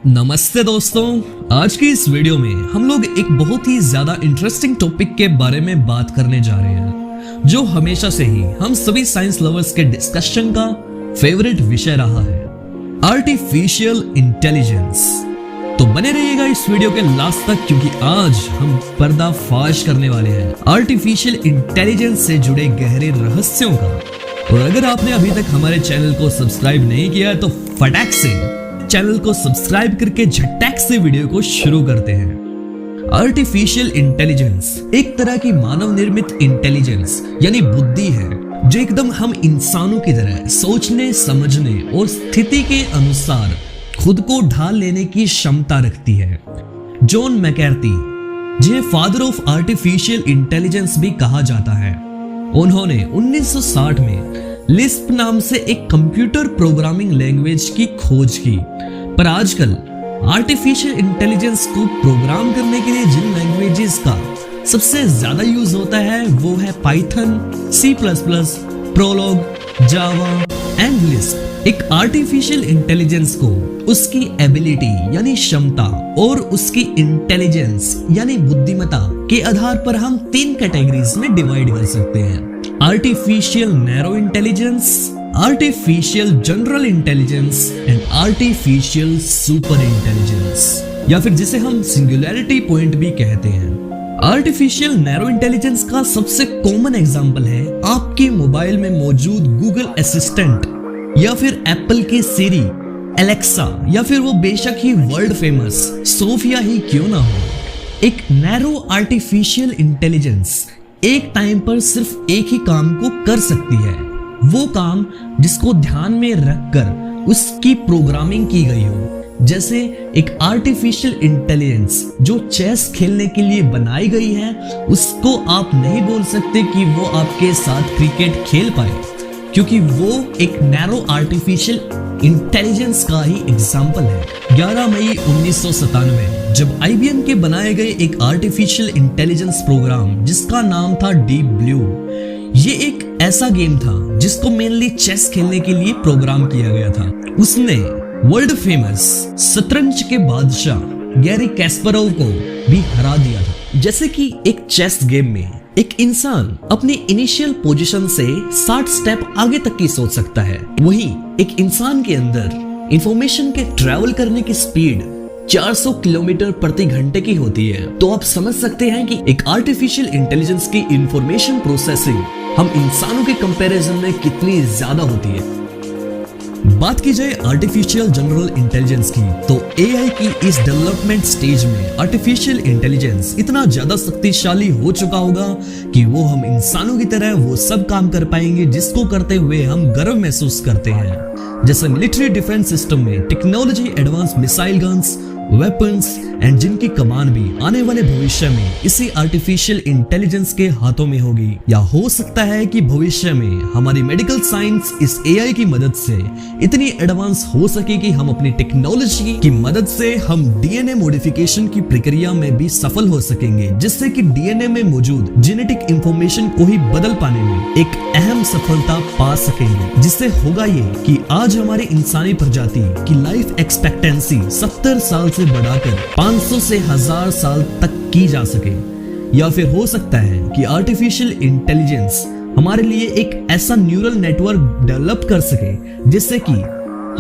नमस्ते दोस्तों, आज की इस वीडियो में हम लोग एक बहुत ही ज्यादा इंटरेस्टिंग टॉपिक के बारे में बात करने जा रहे हैं, जो हमेशा से ही हम सभी साइंस लवर्स के डिस्कशन का फेवरेट विषय रहा है, आर्टिफिशियल इंटेलिजेंस। तो बने रहिएगा इस वीडियो के लास्ट तक, क्योंकि आज हम पर्दाफाश करने वाले हैं आर्टिफिशियल इंटेलिजेंस से जुड़े गहरे रहस्यों का। और अगर आपने अभी तक हमारे चैनल को सब्सक्राइब नहीं किया है तो फटाक से चैनल को सब्सक्राइब करके झटक से वीडियो को शुरू करते हैं। आर्टिफिशियल इंटेलिजेंस एक तरह की मानव निर्मित इंटेलिजेंस यानी बुद्धि है, जो एकदम हम इंसानों की तरह सोचने, समझने और स्थिति के अनुसार खुद को ढाल लेने की क्षमता रखती है। जॉन मैकार्थी, जिन्हें फादर ऑफ आर्टिफिशियल इंटेलिजेंस भी कहा जाता है, उन्होंने 1960 में लिस्प नाम से एक कंप्यूटर प्रोग्रामिंग लैंग्वेज की खोज की। पर आजकल आर्टिफिशियल इंटेलिजेंस को प्रोग्राम करने के लिए जिन लैंग्वेजेस का सबसे ज्यादा यूज होता है वो है Python, C plus plus, Prolog, Java and Lisp. एक आर्टिफिशियल इंटेलिजेंस को उसकी एबिलिटी यानी क्षमता और उसकी इंटेलिजेंस यानी बुद्धिमत्ता के आधार पर हम 3 कैटेगरीज में डिवाइड कर सकते हैं: artificial narrow intelligence, artificial general intelligence and artificial super intelligence, या फिर जिसे हम सिंगुलैरिटी पॉइंट भी कहते हैं। आर्टिफिशियल नैरो इंटेलिजेंस का सबसे कॉमन एग्जांपल है आपके मोबाइल में मौजूद गूगल असिस्टेंट, या फिर एप्पल की सीरी, एलेक्सा, या फिर वो बेशक ही वर्ल्ड फेमस सोफिया ही क्यों ना हो। एक नैरो आर्टिफिशियल इंटेलिजेंस एक टाइम पर सिर्फ एक ही काम को कर सकती है, वो काम जिसको ध्यान में रखकर उसकी प्रोग्रामिंग की गई हो। जैसे एक आर्टिफिशियल इंटेलिजेंस जो चेस खेलने के लिए बनाई गई है, उसको आप नहीं बोल सकते कि वो आपके साथ क्रिकेट खेल पाए, क्योंकि वो एक नैरो आर्टिफिशियल इंटेलिजेंस का ही एग्जाम्पल है। 11 मई 1997 जब IBM के बनाए गए एक आर्टिफिशियल इंटेलिजेंस प्रोग्राम जिसका नाम था डीप ब्लू, ये एक ऐसा गेम था जिसको मेनली चेस खेलने के लिए प्रोग्राम किया गया था। उसने वर्ल्ड फेमस शतरंज के बादशाह गैरी कैस्परोव को भी हरा दिया था। जैसे कि एक चेस गेम में एक इंसान अपनी इनिशियल पोजीशन से 60 स्टेप आगे तक की सोच सकता है, वहीं एक इंसान के अंदर इंफॉर्मेशन के ट्रैवल करने की स्पीड 400 किलोमीटर प्रति घंटे की होती है। तो आप समझ सकते हैं कि एक आर्टिफिशियल इंटेलिजेंस की इंफॉर्मेशन प्रोसेसिंग हम इंसानों के कंपैरिजन में कितनी ज्यादा होती है। बात की जाए आर्टिफिशियल जनरल इंटेलिजेंस की, तो AI की इस डेवलपमेंट स्टेज में आर्टिफिशियल इंटेलिजेंस इतना ज्यादा शक्तिशाली हो चुका होगा कि वो हम इंसानों की तरह वो सब काम कर पाएंगे जिसको करते हुए हम गर्व महसूस करते हैं। जैसे मिलिट्री डिफेंस सिस्टम में technology, advance missile guns, weapons and जिनकी कमान भी आने वाले भविष्य में इसी आर्टिफिशियल इंटेलिजेंस के हाथों में होगी। या हो सकता है कि भविष्य में हमारी मेडिकल साइंस इस AI की मदद से इतनी एडवांस हो सके कि हम अपनी टेक्नोलॉजी की मदद से हम DNA मॉडिफिकेशन की प्रक्रिया में भी सफल हो सकेंगे, जिससे कि DNA में मौजूद जेनेटिक इंफॉर्मेशन को ही बदल पाने में एक अहम सफलता पा सकेंगे। जिससे होगा ये कि आज हमारी इंसानी प्रजाति की लाइफ एक्सपेक्टेंसी 70 साल से बढ़ाकर 500 से 1000 साल तक की जा सके। या फिर हो सकता है कि आर्टिफिशियल इंटेलिजेंस हमारे लिए एक ऐसा न्यूरल नेटवर्क डेवलप कर सके जिससे कि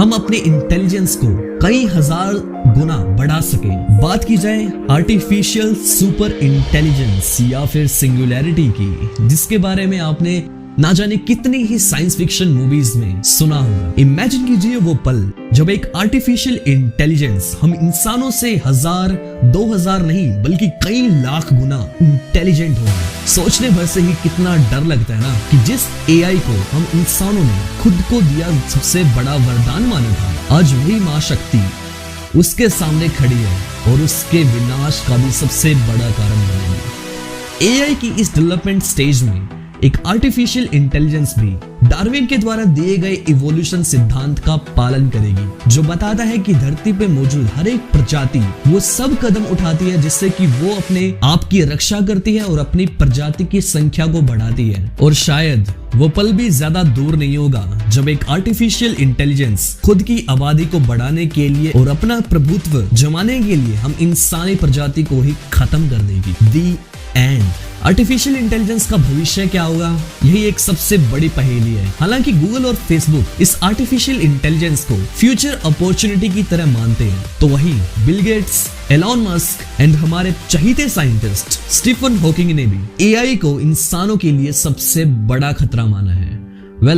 हम अपने इंटेलिजेंस को कई हजार गुना बढ़ा सके। बात की जाए आर्टिफिशियल सुपर इंटेलिजेंस या फिर सिंगुलैरिटी की, जिसके बारे में आपने ना जाने कितनी ही साइंस फिक्शन मूवीज में सुना होगा। इमेजिन कीजिए वो पल जब एक आर्टिफिशियल इंटेलिजेंस हम इंसानों से 1000, 2000 नहीं बल्कि कई लाख गुना इंटेलिजेंट होगा। सोचने भर से ही कितना डर लगता है ना कि जिस AI को हम इंसानों ने खुद को दिया सबसे बड़ा वरदान माना था, आज वही मां शक्ति उसके सामने खड़ी है और उसके विनाश का भी सबसे बड़ा कारण बनेगी। AI की इस डेवलपमेंट स्टेज में एक आर्टिफिशियल इंटेलिजेंस भी डार्विन के द्वारा दिए गए इवोल्यूशन सिद्धांत का पालन करेगी, जो बताता है कि धरती पे मौजूद हर एक प्रजाति वो सब कदम उठाती है जिससे कि वो अपने आप की रक्षा करती है और अपनी प्रजाति की संख्या को बढ़ाती है। और शायद वो पल भी ज्यादा दूर नहीं होगा जब एक आर्टिफिशियल इंटेलिजेंस खुद की आबादी को बढ़ाने के लिए और अपना प्रभुत्व जमाने के लिए हम इंसानी प्रजाति को ही खत्म कर देगी। दी एंड। आर्टिफिशियल इंटेलिजेंस का भविष्य क्या होगा, यही एक सबसे बड़ी पहेली है। हालांकि गूगल और फेसबुक इस आर्टिफिशियल इंटेलिजेंस को फ्यूचर अपॉर्चुनिटी की तरह मानते हैं, तो वहीं Bill Gates, Elon Musk and हमारे चहीते साइंटिस्ट स्टीफन हॉकिंग ने भी एआई को इंसानों के लिए सबसे बड़ा खतरा माना है।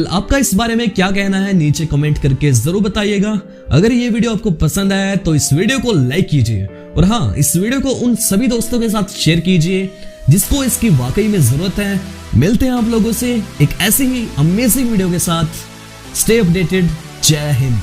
आपका इस बारे में क्या कहना है, नीचे कमेंट करके जरूर बताइएगा। अगर ये वीडियो आपको पसंद आया है तो इस वीडियो को लाइक कीजिए और हाँ, इस वीडियो को उन सभी दोस्तों के साथ शेयर कीजिए जिसको इसकी वाकई में जरूरत है। मिलते हैं आप लोगों से एक ऐसी ही अमेजिंग वीडियो के साथ। Stay updated. जय हिंद।